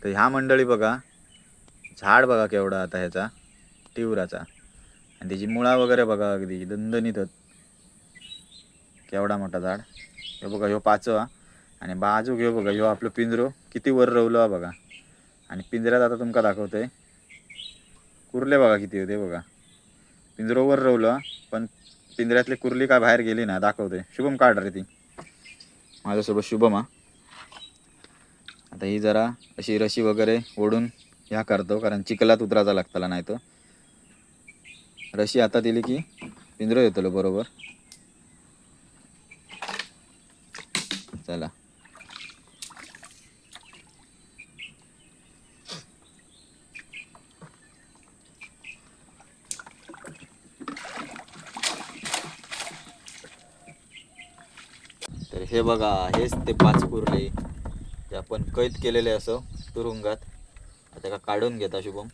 तर ह्या मंडळी बघा, झाड बघा केवढा आता ह्याचा टिवराचा, आणि त्याची मुळा वगैरे बघा अगदी दणदणीत आहेत. केवढा मोठा झाड. हे बघा ह्यो पाचवा, आणि बाजू घेऊ बघा ह्यो आपलं पिंजरो किती वर रवलं बघा. आणि पिंजऱ्यात आता तुमका दाखवतोय कुर्ले बघा किती होते बघा. पिंजरो वर रवलं पण पिंजऱ्यातली कुर्ली काय बाहेर गेली ना, दाखवतोय. शुभम काढ रे ती. माझ्यासोबत शुभम हा. आता ही जरा अशी रशी वगैरे ओढून ह्या करतो, कारण चिखलात उतरायचा लागताला नाही तो. रशी आता दिली की पिंजरो येतलो बरोबर. चला तर हे बघा, हेच ते 5 कुर्ले जे आपण कैद केलेले असो तुरुंगात. आता का काढून घेता शुभम.